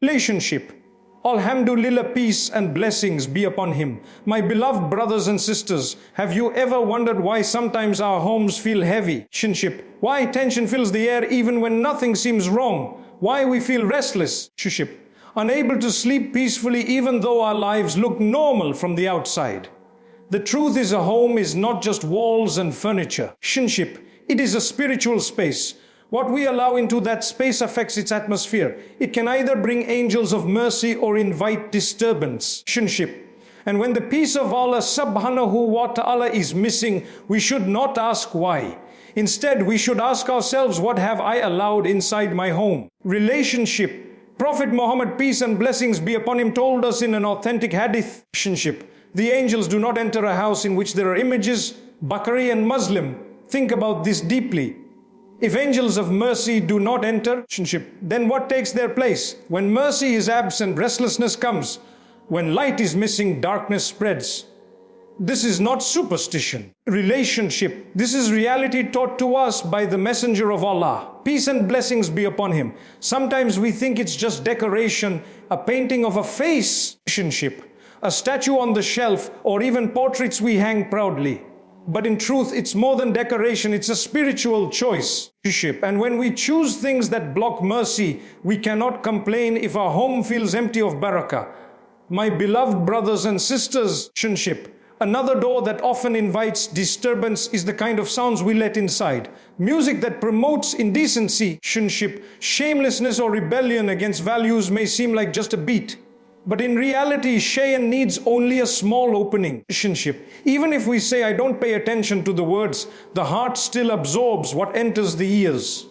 Relationship. Alhamdulillah, peace and blessings be upon him. My beloved brothers and sisters, have you ever wondered why sometimes our homes feel heavy? Relationship. Why tension fills the air even when nothing seems wrong? Why we feel restless? Relationship. Unable to sleep peacefully even though our lives look normal from the outside. The truth is, a home is not just walls and furniture. Relationship. It is a spiritual space. What we allow into that space affects its atmosphere. It can either bring angels of mercy or invite disturbance. Relationship. And when the peace of Allah subhanahu wa ta'ala is missing, we should not ask why. Instead, we should ask ourselves, what have I allowed inside my home? Relationship. Prophet Muhammad, peace and blessings be upon him, told us in an authentic hadith. Relationship. The angels do not enter a house in which there are images, Bakari and Muslim. Think about this deeply. If angels of mercy do not enter relationship, then what takes their place? When mercy is absent, restlessness comes. When light is missing, darkness spreads. This is not superstition. Relationship. This is reality taught to us by the Messenger of Allah. Peace and blessings be upon him. Sometimes we think it's just decoration, a painting of a face. Relationship. A statue on the shelf, or even portraits we hang proudly. But in truth, it's more than decoration, it's a spiritual choice. And when we choose things that block mercy, we cannot complain if our home feels empty of barakah. My beloved brothers and sisters, relationship. Another door that often invites disturbance is the kind of sounds we let inside. Music that promotes indecency, relationship, shamelessness or rebellion against values may seem like just a beat. But in reality, Shaytan needs only a small opening. Relationship. Even if we say, I don't pay attention to the words, the heart still absorbs what enters the ears.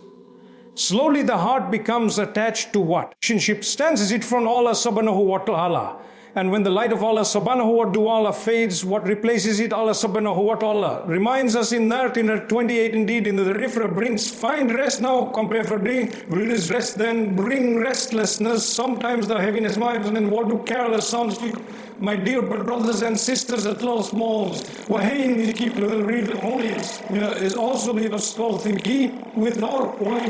Slowly the heart becomes attached to what? Relationship. Stanzas it from Allah subhanahu wa ta'ala. And when the light of Allah subhanahu wa ta'ala fades, what replaces it? Allah subhanahu wa ta'ala reminds us in that, in 28 indeed, in the refrain brings, find rest now, compare for bring, release rest then, bring restlessness, sometimes the heaviness minds, and then what do careless sounds to my dear brothers and sisters at lost malls, Wahain is keep the read holiest, is also leave us sloth in key without why.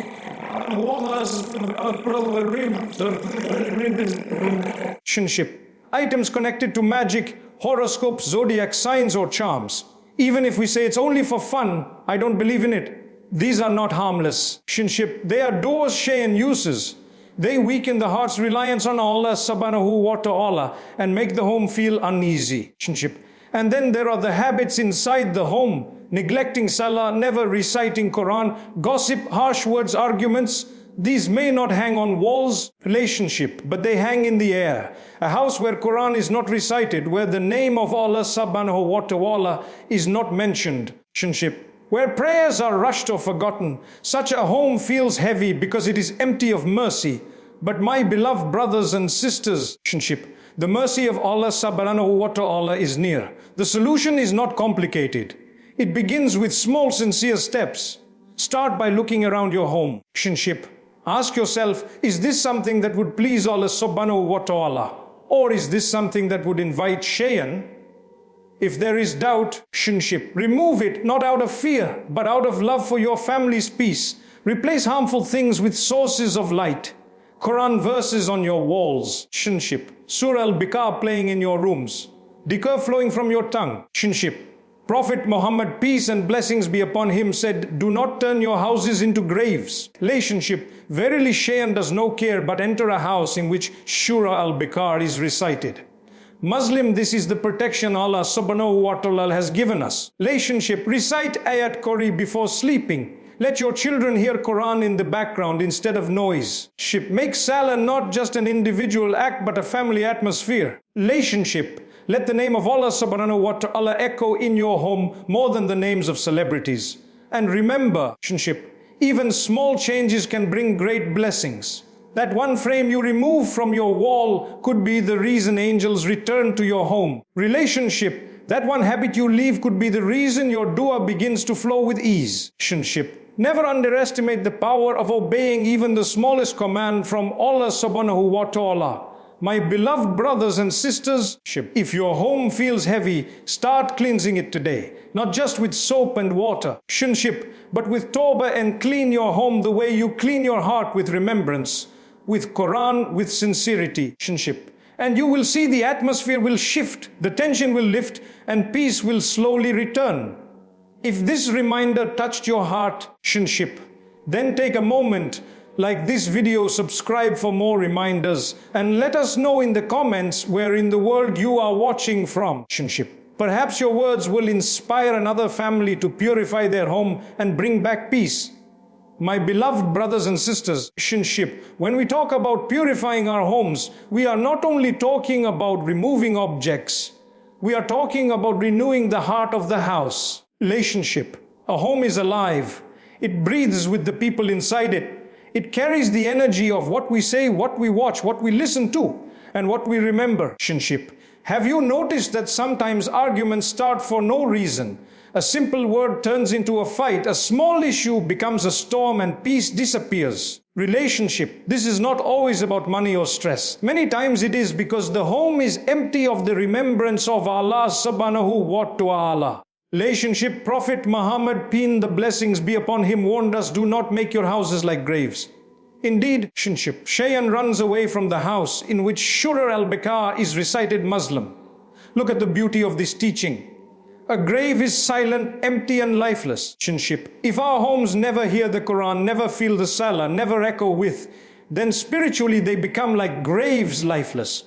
Relationship. Items connected to magic, horoscopes, zodiac signs or charms. Even if we say it's only for fun, I don't believe in it. These are not harmless. Relationship. They are doors Shaytan uses. They weaken the heart's reliance on Allah subhanahu wa ta'ala and make the home feel uneasy. Relationship. And then there are the habits inside the home. Neglecting Salah, never reciting Qur'an, gossip, harsh words, arguments. These may not hang on walls, relationship, but they hang in the air. A house where Qur'an is not recited, where the name of Allah subhanahu wa ta'ala is not mentioned, relationship. Where prayers are rushed or forgotten, such a home feels heavy because it is empty of mercy. But my beloved brothers and sisters, relationship, the mercy of Allah subhanahu wa ta'ala is near. The solution is not complicated. It begins with small sincere steps. Start by looking around your home, relationship. Ask yourself, is this something that would please Allah subhanahu wa ta'ala? Or is this something that would invite Shaytan? If there is doubt, relationship, remove it, not out of fear, but out of love for your family's peace. Replace harmful things with sources of light. Quran verses on your walls, relationship. Surah Al-Baqarah playing in your rooms. Dhikr flowing from your tongue, relationship. Prophet Muhammad, peace and blessings be upon him, said, do not turn your houses into graves. Relationship. Verily Shaytan does no care but enter a house in which Surah Al-Baqarah is recited. Muslim, this is the protection Allah subhanahu wa ta'ala has given us. Relationship. Recite Ayat Qari before sleeping. Let your children hear Quran in the background instead of noise. Make Salah not just an individual act but a family atmosphere. Relationship. Let the name of Allah subhanahu wa ta'ala echo in your home more than the names of celebrities. And remember, relationship, even small changes can bring great blessings. That one frame you remove from your wall could be the reason angels return to your home. Relationship, that one habit you leave could be the reason your dua begins to flow with ease. Relationship, never underestimate the power of obeying even the smallest command from Allah subhanahu wa ta'ala. My beloved brothers and sisters, if your home feels heavy, start cleansing it today. Not just with soap and water, but with tawbah, and clean your home the way you clean your heart with remembrance. with Quran, with sincerity, relationship. And you will see the atmosphere will shift, the tension will lift, and peace will slowly return. If this reminder touched your heart, relationship, then take a moment like this video, subscribe for more reminders, and let us know in the comments where in the world you are watching from. Relationship. Perhaps your words will inspire another family to purify their home and bring back peace. My beloved brothers and sisters, relationship, when we talk about purifying our homes, we are not only talking about removing objects, we are talking about renewing the heart of the house. Relationship. A home is alive. It breathes with the people inside it. It carries the energy of what we say, what we watch, what we listen to, and what we remember. Relationship. Have you noticed that sometimes arguments start for no reason? A simple word turns into a fight, a small issue becomes a storm, and peace disappears. Relationship. This is not always about money or stress. Many times it is because the home is empty of the remembrance of Allah subhanahu wa ta'ala. Relationship. Prophet Muhammad, peace and the blessings be upon him, warned us, do not make your houses like graves. Indeed, relationship. Shaytan runs away from the house in which Surah Al-Barakah is recited Muslim. Look at the beauty of this teaching. A grave is silent, empty and lifeless. Relationship. If our homes never hear the Quran, never feel the Salah, never echo with, then spiritually they become like graves, lifeless.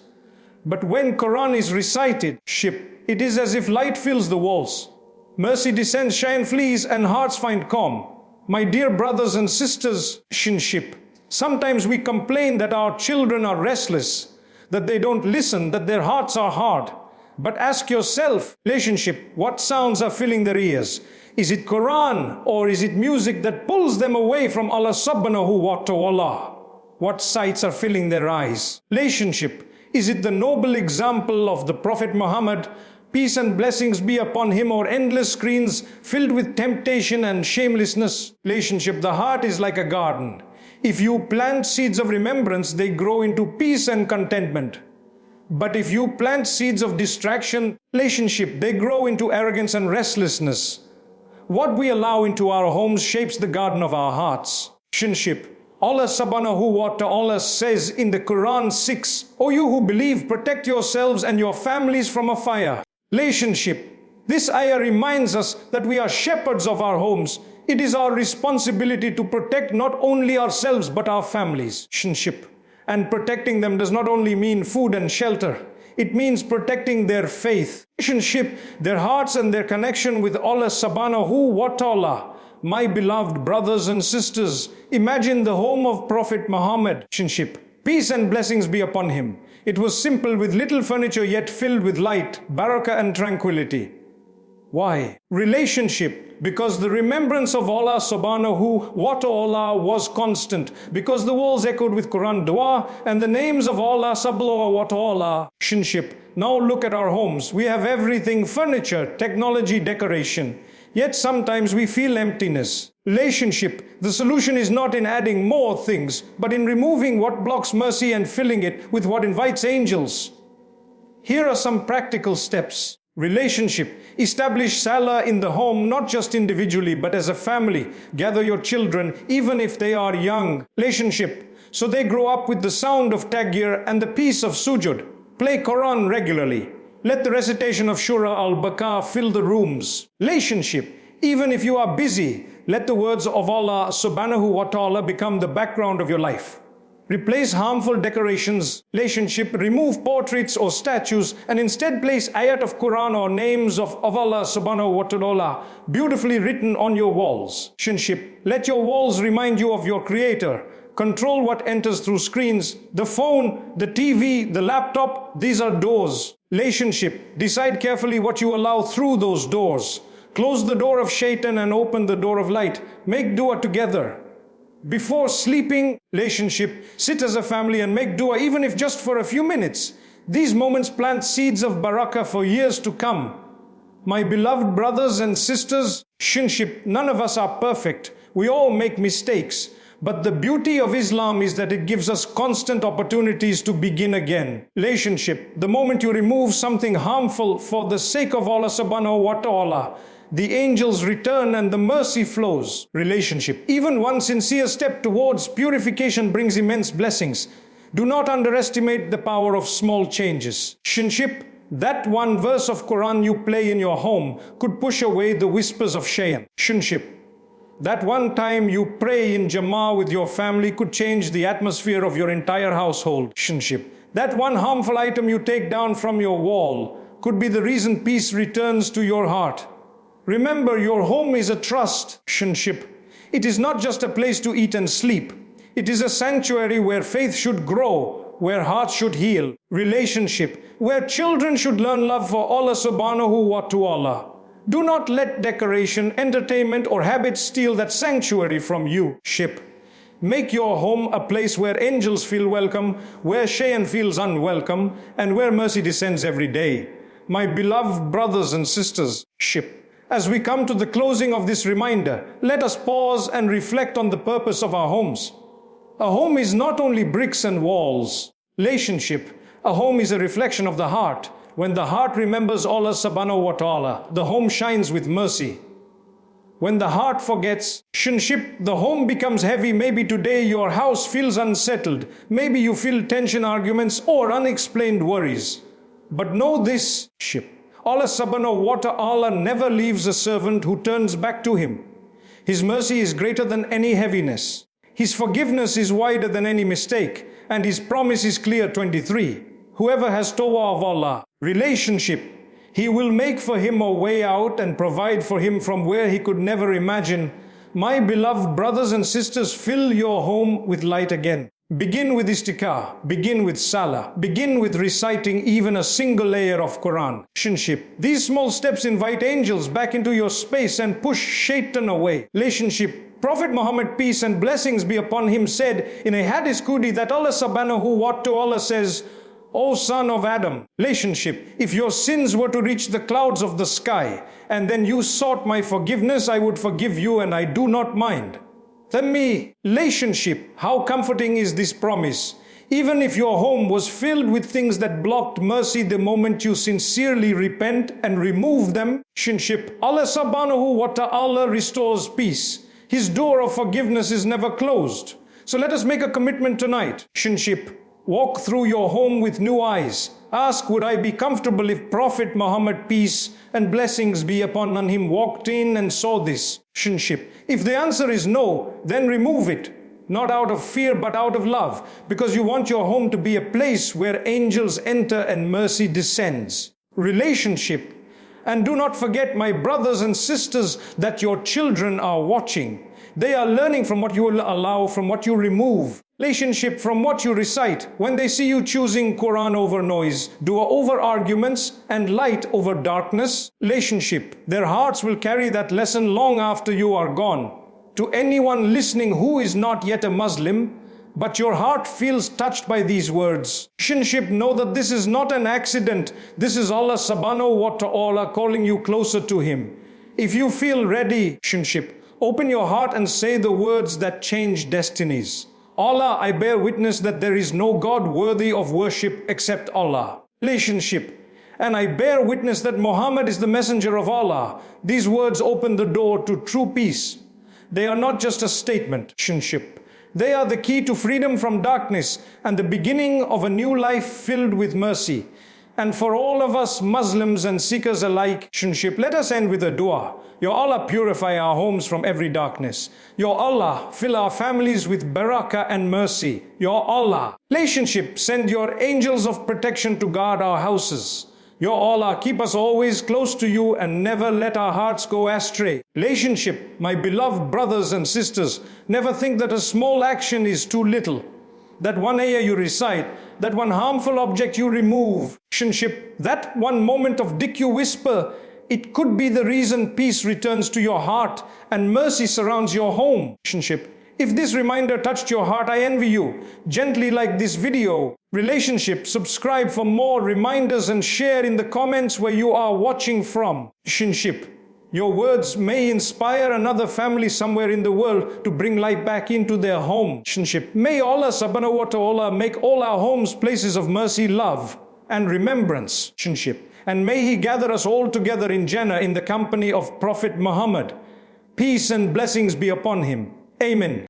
But when Quran is recited, it is as if light fills the walls. Mercy descends, shine flees, and hearts find calm. My dear brothers and sisters, relationship. Sometimes we complain that our children are restless, that they don't listen, that their hearts are hard. But ask yourself, relationship, what sounds are filling their ears? Is it Quran or is it music that pulls them away from Allah subhanahu wa ta'ala? What sights are filling their eyes? Relationship, is it the noble example of the Prophet Muhammad, peace and blessings be upon him, or endless screens filled with temptation and shamelessness? Relationship, the heart is like a garden. If you plant seeds of remembrance, they grow into peace and contentment. But if you plant seeds of distraction, relationship, they grow into arrogance and restlessness. What we allow into our homes shapes the garden of our hearts. Relationship. Allah subhanahu wa ta'ala says in the Quran 6, O you who believe, protect yourselves and your families from a fire. Relationship. This ayah reminds us that we are shepherds of our homes. It is our responsibility to protect not only ourselves but our families. Relationship. And protecting them does not only mean food and shelter. It means protecting their faith, relationship, their hearts and their connection with Allah subhanahu wa ta'ala. My beloved brothers and sisters, imagine the home of Prophet Muhammad, relationship. Peace and blessings be upon him. It was simple with little furniture yet filled with light, barakah and tranquility. Why? Relationship. Because the remembrance of Allah subhanahu wa ta'ala was constant. Because the walls echoed with Quran dua and the names of Allah subhanahu wa ta'ala. Relationship. Now look at our homes. We have everything, furniture, technology, decoration. Yet sometimes we feel emptiness. Relationship. The solution is not in adding more things, but in removing what blocks mercy and filling it with what invites angels. Here are some practical steps. Relationship. Establish Salah in the home, not just individually, but as a family. Gather your children, even if they are young. Relationship. So they grow up with the sound of Takbir and the peace of Sujud. Play Quran regularly. Let the recitation of Surah Al-Barakah fill the rooms. Relationship. Even if you are busy, let the words of Allah subhanahu wa ta'ala become the background of your life. Replace harmful decorations, relationship, remove portraits or statues, and instead place ayat of Quran or names of Allah subhanahu wa ta'ala beautifully written on your walls. Relationship, let your walls remind you of your Creator. Control what enters through screens. The phone, the TV, the laptop, these are doors. Relationship, decide carefully what you allow through those doors. Close the door of Shaytan and open the door of light. Make dua together. Before sleeping, relationship, sit as a family and make dua, even if just for a few minutes. These moments plant seeds of barakah for years to come. My beloved brothers and sisters, relationship, none of us are perfect. We all make mistakes. But the beauty of Islam is that it gives us constant opportunities to begin again. Relationship, the moment you remove something harmful for the sake of Allah subhanahu wa ta'ala, the angels return and the mercy flows. Relationship. Even one sincere step towards purification brings immense blessings. Do not underestimate the power of small changes. Relationship. That one verse of Quran you play in your home could push away the whispers of Shaytan. Relationship. That one time you pray in Jama'ah with your family could change the atmosphere of your entire household. Relationship. That one harmful item you take down from your wall could be the reason peace returns to your heart. Remember, your home is a trust. Relationship. It is not just a place to eat and sleep. It is a sanctuary where faith should grow, where hearts should heal. Relationship. Where children should learn love for Allah subhanahu wa ta'ala. Do not let decoration, entertainment or habits steal that sanctuary from you. Make your home a place where angels feel welcome, where Shaytan feels unwelcome, and where mercy descends every day. My beloved brothers and sisters, as we come to the closing of this reminder, let us pause and reflect on the purpose of our homes. A home is not only bricks and walls. Relationship. A home is a reflection of the heart. When the heart remembers Allah subhanahu wa ta'ala, the home shines with mercy. When the heart forgets, relationship, the home becomes heavy. Maybe today your house feels unsettled. Maybe you feel tension, arguments or unexplained worries. But know this, Allah subhanahu wa ta'ala never leaves a servant who turns back to Him. His mercy is greater than any heaviness. His forgiveness is wider than any mistake. And His promise is clear, 23. Whoever has tawbah of Allah, relationship, He will make for him a way out and provide for him from where he could never imagine. My beloved brothers and sisters, fill your home with light again. Begin with istiqah, begin with salah, begin with reciting even a single layer of Quran. Relationship. These small steps invite angels back into your space and push Shaytan away. Relationship. Prophet Muhammad, peace and blessings be upon him, said in a hadith qudsi that Allah subhanahu wa ta'ala says, O son of Adam, relationship, if your sins were to reach the clouds of the sky, and then you sought my forgiveness, I would forgive you and I do not mind. Tell me, relationship, how comforting is this promise? Even if your home was filled with things that blocked mercy the moment you sincerely repent and remove them, relationship, Allah subhanahu wa ta'ala restores peace. His door of forgiveness is never closed. So let us make a commitment tonight. Relationship. Walk through your home with new eyes. Ask, would I be comfortable if Prophet Muhammad, peace and blessings be upon him, walked in and saw this? Relationship. If the answer is no, then remove it. Not out of fear, but out of love. Because you want your home to be a place where angels enter and mercy descends. Relationship. And do not forget, my brothers and sisters, that your children are watching. They are learning from what you will allow, from what you remove. Relationship, from what you recite. When they see you choosing Quran over noise, dua over arguments, and light over darkness, relationship, their hearts will carry that lesson long after you are gone. To anyone listening who is not yet a Muslim, but your heart feels touched by these words, relationship, know that this is not an accident. This is Allah subhanahu wa ta'ala calling you closer to Him. If you feel ready, relationship, open your heart and say the words that change destinies. Allah, I bear witness that there is no God worthy of worship except Allah. Relationship. And I bear witness that Muhammad is the messenger of Allah. These words open the door to true peace. They are not just a statement. Relationship. They are the key to freedom from darkness and the beginning of a new life filled with mercy. And for all of us Muslims and seekers alike, relationship, let us end with a dua. Ya Allah, purify our homes from every darkness. Ya Allah, fill our families with barakah and mercy. Ya Allah, relationship, send your angels of protection to guard our houses. Ya Allah, keep us always close to you and never let our hearts go astray. Relationship, my beloved brothers and sisters, never think that a small action is too little. That one ayah you recite, that one harmful object you remove, relationship, that one moment of dhikr you whisper, it could be the reason peace returns to your heart and mercy surrounds your home. Relationship. If this reminder touched your heart, I envy you. Gently like this video. Relationship. Subscribe for more reminders and share in the comments where you are watching from. Relationship. Your words may inspire another family somewhere in the world to bring light back into their home. Relationship. May Allah subhanahu wa ta'ala make all our homes places of mercy, love and remembrance. Relationship. and may He gather us all together in Jannah in the company of Prophet Muhammad. Peace and blessings be upon him. Amen.